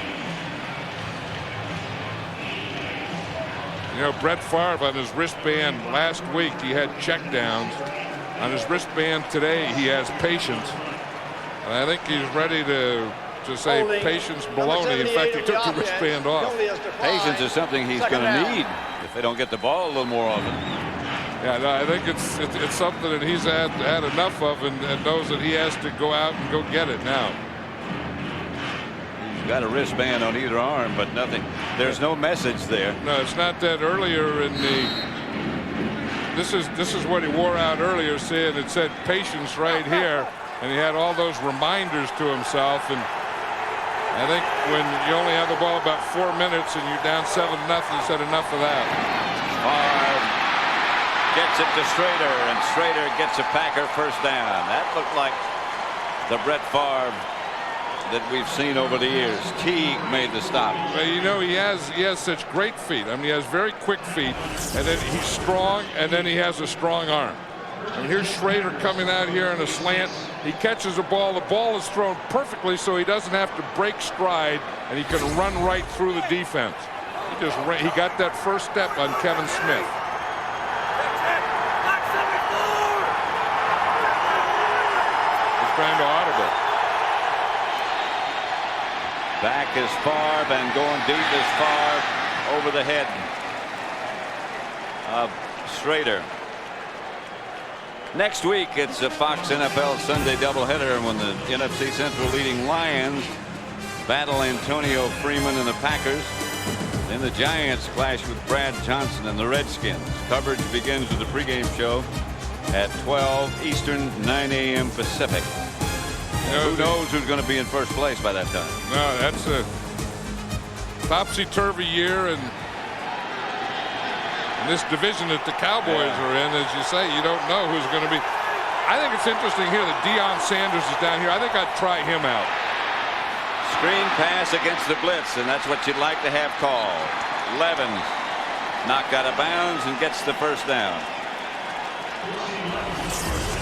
Brett Favre on his wristband last week, he had checkdowns. On his wristband today, he has patience. And I think he's ready to say patience baloney. In fact, he took the wristband off. Patience is something he's going to need if they don't get the ball a little more often. Yeah, no, I think it's something that he's had enough of, and knows that he has to go out and go get it now. He's got a wristband on either arm, but nothing. There's no message there. No, it's not that. Earlier in the this is what he wore out earlier, saying it said patience right here, and he had all those reminders to himself. And I think when you only have the ball about 4 minutes and you're down 7-0, he said enough of that. Favre gets it to Strader, and Strader gets a Packer first down. That looked like the Brett Favre that we've seen over the years. Teague made the stop. Well, he has such great feet. I mean, he has very quick feet, and then he's strong, and then he has a strong arm. I mean, here's Schrader coming out here in a slant. He catches the ball. The ball is thrown perfectly, so he doesn't have to break stride, and he can run right through the defense. He got that first step on Kevin Smith. He's trying to audible. Back is Favre, and going deep is Favre over the head of Strader. Next week, it's a Fox NFL Sunday doubleheader when the NFC Central leading Lions battle Antonio Freeman and the Packers. Then the Giants clash with Brad Johnson and the Redskins. Coverage begins with the pregame show at 12 Eastern, 9 a.m. Pacific. Who knows who's going to be in first place by that time? No, that's a topsy-turvy year, and this division that the Cowboys are in, as you say, you don't know who's going to be. I think it's interesting here that Deion Sanders is down here. I think I'd try him out. Screen pass against the blitz, and that's what you'd like to have called. Levens knocked out of bounds and gets the first down.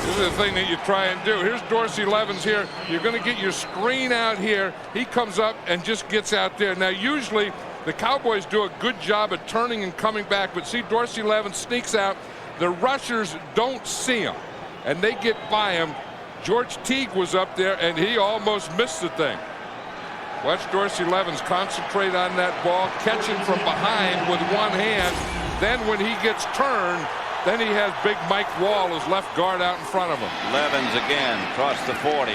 This is the thing that you try and do. Here's Dorsey Levens here. You're going to get your screen out here. He comes up and just gets out there. Now, usually the Cowboys do a good job at turning and coming back, but see, Dorsey Levens sneaks out. The rushers don't see him, and they get by him. George Teague was up there, and he almost missed the thing. Watch Dorsey Levens concentrate on that ball, catch it from behind with one hand. Then when he gets turned, then he has big Mike Wall, his left guard, out in front of him. Levens again across the 40.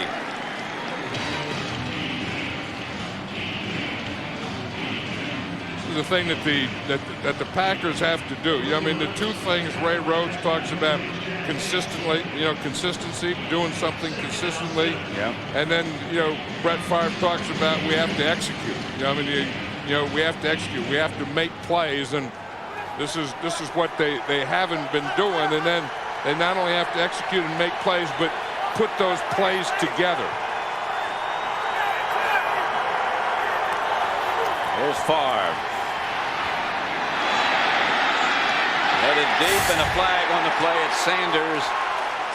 This is the thing that the Packers have to do. I mean, the two things Ray Rhodes talks about consistently, consistency, doing something consistently. Yeah. And then, Brett Favre talks about we have to execute. We have to execute. We have to make plays, and this is what they haven't been doing. And then they not only have to execute and make plays, but put those plays together. Here's Favre. Headed deep, and a flag on the play. It's Sanders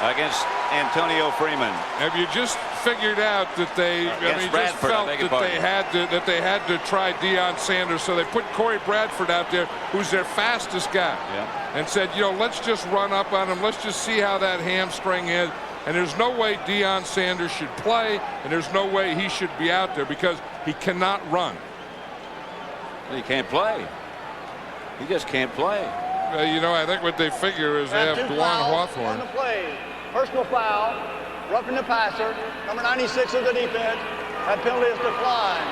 against Antonio Freeman. Have you just figured out that they just felt that they had to try Deion Sanders, so they put Corey Bradford out there, who's their fastest guy, and said, let's just run up on him. Let's just see how that hamstring is. And there's no way Deion Sanders should play, and there's no way he should be out there because he cannot run. He can't play. He just can't play. I think what they figure is they have Dwan Hawthorne. On the play, personal foul, roughing the passer, number 96 of the defense. That penalty is declined.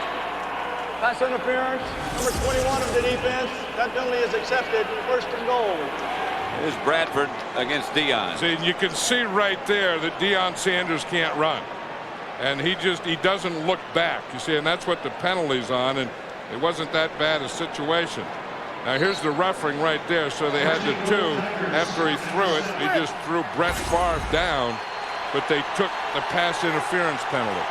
Pass interference, number 21 of the defense. That penalty is accepted. First and goal. Here's Bradford against Deion. See, you can see right there that Deion Sanders can't run, and he doesn't look back. You see, and that's what the penalty's on, and it wasn't that bad a situation. Now here's the refereeing right there, so they had the two. After he threw it, he just threw Brett Favre down, but they took the pass interference penalty.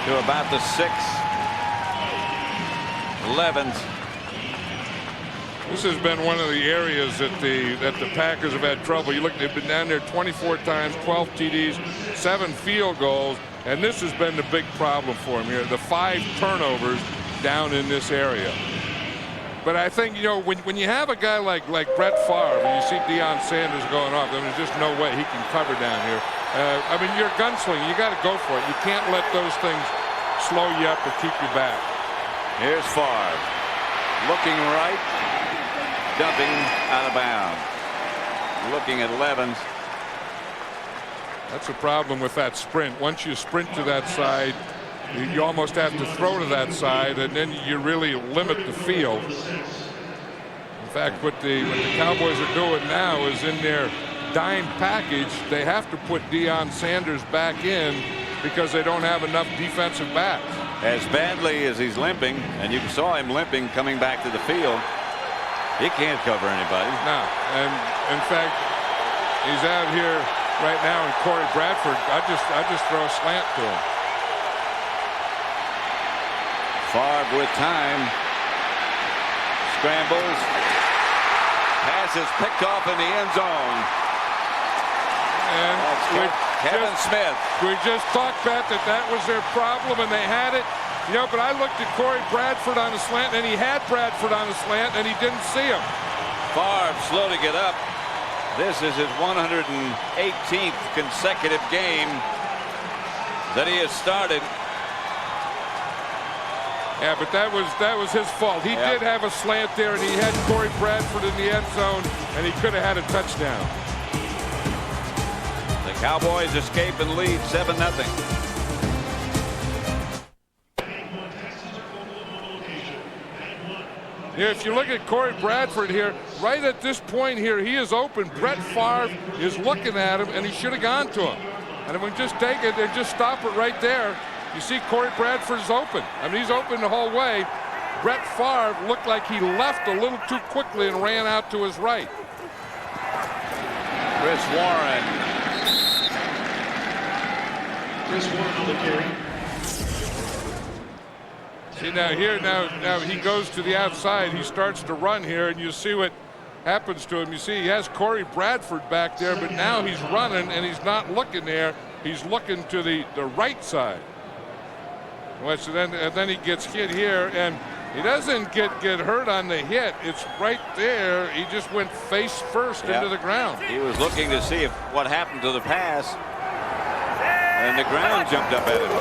to about the 6-11. This has been one of the areas that the Packers have had trouble. You look, they've been down there 24 times, 12 TDs, 7 field goals, and this has been the big problem for them here. The 5 turnovers down in this area. But I think, you know, when you have a guy like Brett Favre, and you see Deion Sanders going off, I mean, there's just no way he can cover down here. I mean, you're a gunslinger. You got to go for it. You can't let those things slow you up or keep you back. Here's Favre. Looking right. Dumping out of bounds. Looking at Levens. That's a problem with that sprint. Once you sprint to that side, you almost have to throw to that side, and then you really limit the field. In fact, what the Cowboys are doing now is in their dime package, they have to put Deion Sanders back in because they don't have enough defensive backs. As badly as he's limping, and you saw him limping coming back to the field, he can't cover anybody. No, and in fact, he's out here right now, and Corey Bradford, I just throw a slant to him. Favre with time. Scrambles. Pass is picked off in the end zone. And Kevin Smith. We just talked about that was their problem, and they had it. You know, but I looked at Corey Bradford on the slant, and he had Bradford on the slant, and he didn't see him. Favre slow to get up. This is his 118th consecutive game that he has started. Yeah, but that was his fault. He did have a slant there, and he had Corey Bradford in the end zone, and he could have had a touchdown. The Cowboys escape and lead 7-0. Yeah, if you look at Corey Bradford here, right at this point here, he is open. Brett Favre is looking at him, and he should have gone to him. And if we just take it and just stop it right there, you see Corey Bradford's open. I mean, he's open the whole way. Brett Favre looked like he left a little too quickly and ran out to his right. Chris Warren. Chris Warren on the carry. See now he goes to the outside. He starts to run here, and you see what happens to him. You see he has Corey Bradford back there, but now he's running and he's not looking there. He's looking to the right side. Well, so then he gets hit here, and he doesn't get hurt on the hit. It's right there. He just went face first into the ground. He was looking to see what happened to the pass, and the ground jumped up at him.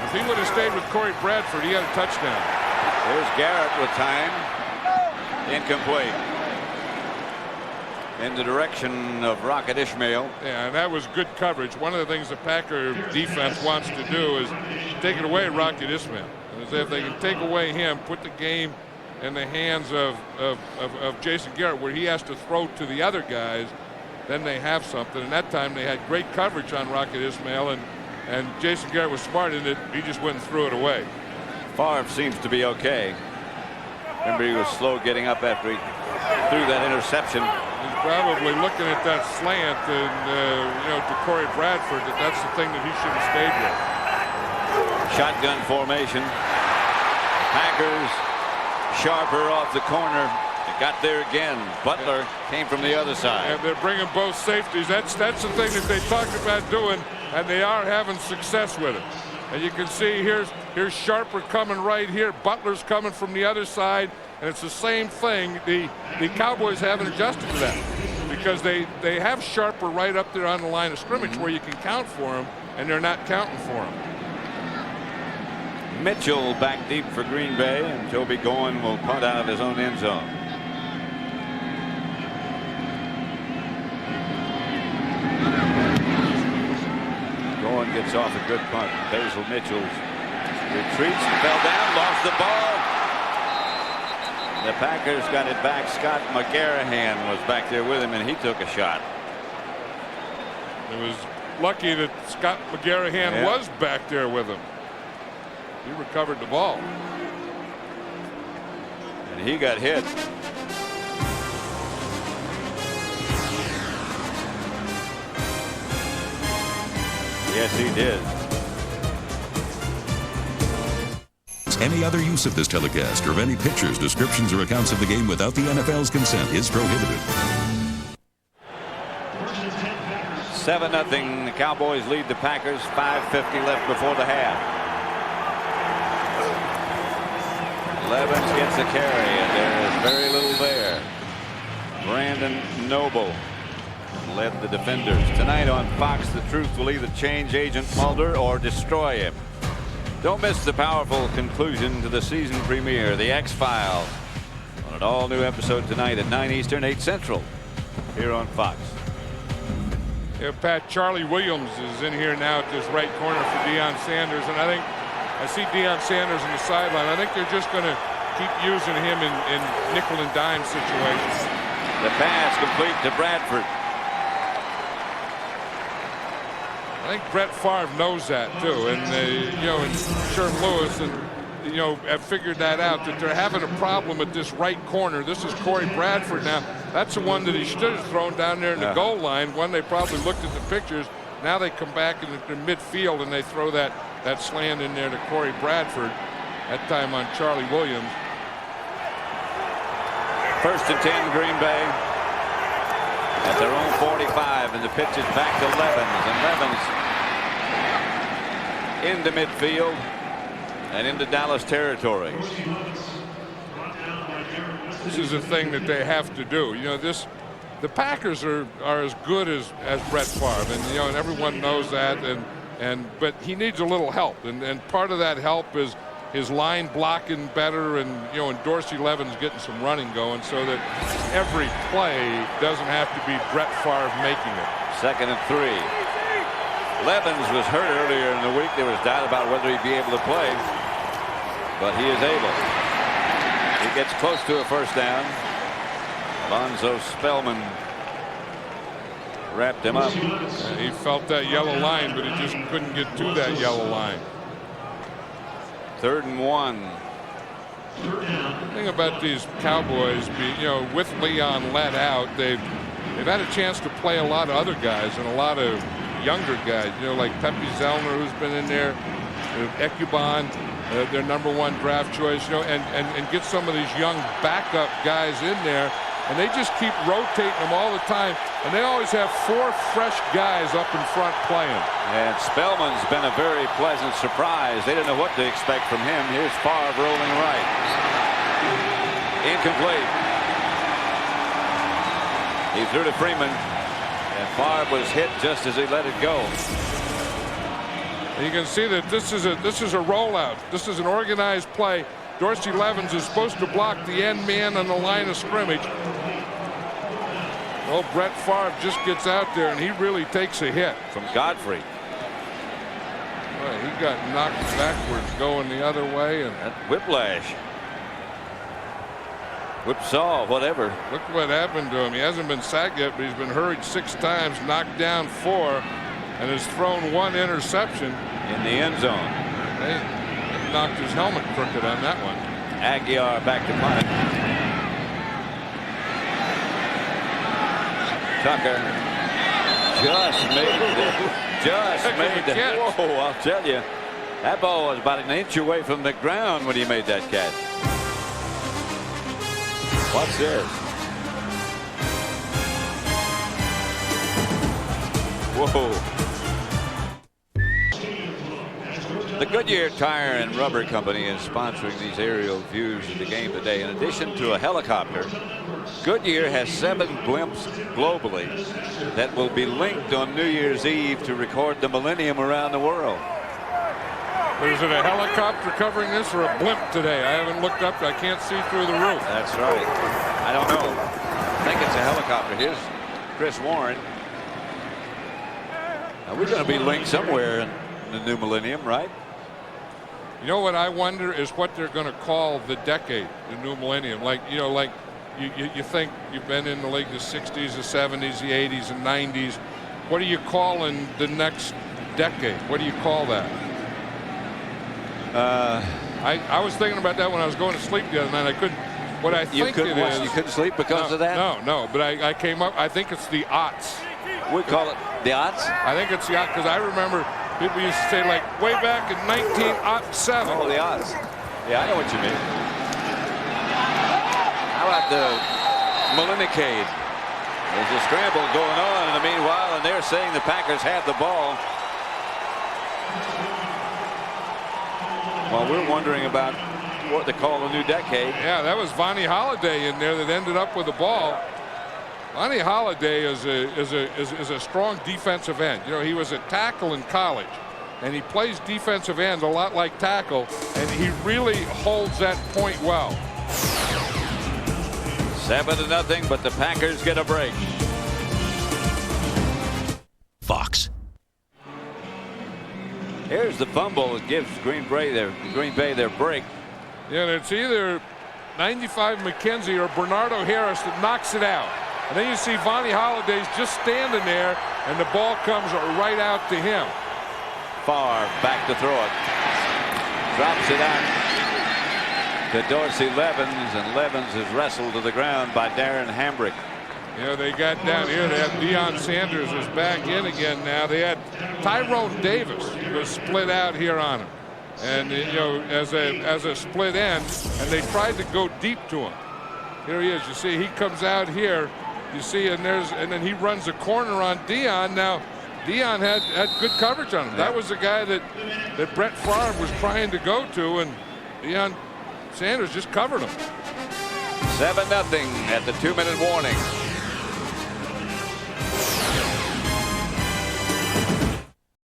If he would have stayed with Corey Bradford, he had a touchdown. There's Garrett with time. Incomplete. In the direction of Rocket Ishmael. Yeah, and that was good coverage. One of the things the Packer defense wants to do is take it away Rocket Ishmael. And if they can take away him, put the game in the hands of Jason Garrett, where he has to throw to the other guys, then they have something. And that time they had great coverage on Rocket Ishmael, and Jason Garrett was smart in it. He just went and threw it away. Favre seems to be okay. Remember, he was slow getting up after he threw that interception. He's probably looking at that slant and, to Corey Bradford, that's the thing that he should have stayed with. Shotgun formation. Packers sharper off the corner. It got there again. Butler came from the other side. And they're bringing both safeties. That's the thing that they talked about doing, and they are having success with it. And you can see here's Sharper coming right here. Butler's coming from the other side, and it's the same thing. The Cowboys haven't adjusted to that because they have Sharper right up there on the line of scrimmage where you can count for him, and they're not counting for him. Mitchell back deep for Green Bay, and Joby Goen will punt out of his own end zone. Goen gets off a good punt. Basil Mitchell retreats and fell down, lost the ball. The Packers got it back. Scott McGarrahan was back there with him, and he took a shot. It was lucky that Scott McGarrahan was back there with him. He recovered the ball. And he got hit. Yes, he did. Any other use of this telecast or of any pictures, descriptions, or accounts of the game without the NFL's consent is prohibited. 7-0. The Cowboys lead the Packers. 5:50 left before the half. Levens gets a carry, and there is very little there. Brandon Noble led the defenders. Tonight on Fox, the truth will either change Agent Mulder or destroy him. Don't miss the powerful conclusion to the season premiere, The X-Files, on an all-new episode tonight at 9 Eastern, 8 Central, here on Fox. Yeah, Pat, Charlie Williams is in here now at this right corner for Deion Sanders, and I see Deion Sanders in the sideline. I think they're just going to keep using him in nickel and dime situations. The pass complete to Bradford. I think Brett Favre knows that too, and and Sherm Lewis and have figured that out, that they're having a problem at this right corner. This is Corey Bradford now. That's the one that he should have thrown down there in the goal line. One they probably looked at the pictures. Now they come back in the midfield and they throw that slant in there to Corey Bradford. That time on Charlie Williams. 1st and 10, Green Bay at their own 45, and the pitch is back to Levens, and Levens into midfield and into Dallas territory. This is a thing that they have to do. The Packers are as good as Brett Favre, and everyone knows that, but he needs a little help, and part of that help is his line blocking better, and Dorsey Levens getting some running going, so that every play doesn't have to be Brett Favre making it. 2nd and 3. Levens was hurt earlier in the week. There was doubt about whether he'd be able to play, but he is able. He gets close to a first down. Alonzo Spellman wrapped him up. He felt that yellow line, but he just couldn't get to that yellow line. 3rd and 1. The thing about these Cowboys, with Leon let out, they've had a chance to play a lot of other guys and a lot of younger guys, like Pepe Zellner, who's been in there, Ekuban, their #1 draft choice, and get some of these young backup guys in there, and they just keep rotating them all the time, and they always have 4 fresh guys up in front playing. And Spellman's been a very pleasant surprise. They didn't know what to expect from him. Here's Favre rolling right. Incomplete. He threw to Freeman, and Favre was hit just as he let it go. And you can see that this is a rollout. This is an organized play. Dorsey Levens is supposed to block the end man on the line of scrimmage. Well, Brett Favre just gets out there, and he really takes a hit. From Godfrey. Well, he got knocked backwards going the other way. And that whiplash. Whipsaw, whatever. Look what happened to him. He hasn't been sacked yet, but he's been hurried 6 times, knocked down 4, and has thrown 1 interception. In the end zone. They knocked his helmet crooked on that one. Aguiar back to punt. Tucker just made the catch. Whoa, I'll tell you, that ball was about an inch away from the ground when he made that catch. What's this? Whoa. The Goodyear Tire and Rubber Company is sponsoring these aerial views of the game today. In addition to a helicopter, Goodyear has 7 blimps globally that will be linked on New Year's Eve to record the millennium around the world. Is it a helicopter covering this or a blimp today? I haven't looked up. I can't see through the roof. That's right. I don't know. I think it's a helicopter. Here's Chris Warren. Now, we're going to be linked somewhere in the new millennium, right? You know what I wonder is what they're going to call the decade, the new millennium. Like you think you've been in the league the 60s, the 70s, the 80s, and 90s. What are you calling the next decade? What do you call that? I was thinking about that when I was going to sleep the other night. I couldn't. What I think it is. You couldn't sleep because of that? No. But I came up. I think it's the aughts. We call it the aughts? I think it's the aughts because I remember people used to say, like, way back in 1907. Oh, the aughts. Yeah, I know what you mean. How about the Malinicade? There's a scramble going on in the meanwhile, and they're saying the Packers have the ball. Well, we're wondering about what they call a new decade. Yeah, that was Vonnie Holliday in there that ended up with the ball. Vonnie Holliday is a strong defensive end. You know, he was a tackle in college, and he plays defensive end a lot like tackle, and he really holds that point well. 7-0, but the Packers get a break. Fox. Here's the fumble that gives Green Bay their break. Yeah, and it's either 95 McKenzie or Bernardo Harris that knocks it out. And then you see Vonnie Holliday's just standing there, and the ball comes right out to him. Favre back to throw it. Drops it out to Dorsey Levens, and Levens is wrestled to the ground by Darren Hambrick. Yeah, they got down here. They had Deion Sanders is back in again now. They had Tyrone Davis was split out here on him, and you know, as a split end, and they tried to go deep to him. Here he is. You see, he comes out here. You see, and then he runs a corner on Deion. Now, Deion had good coverage on him. That was the guy that Brett Favre was trying to go to, and Deion Sanders just covered him. 7-0 at the 2-minute warning.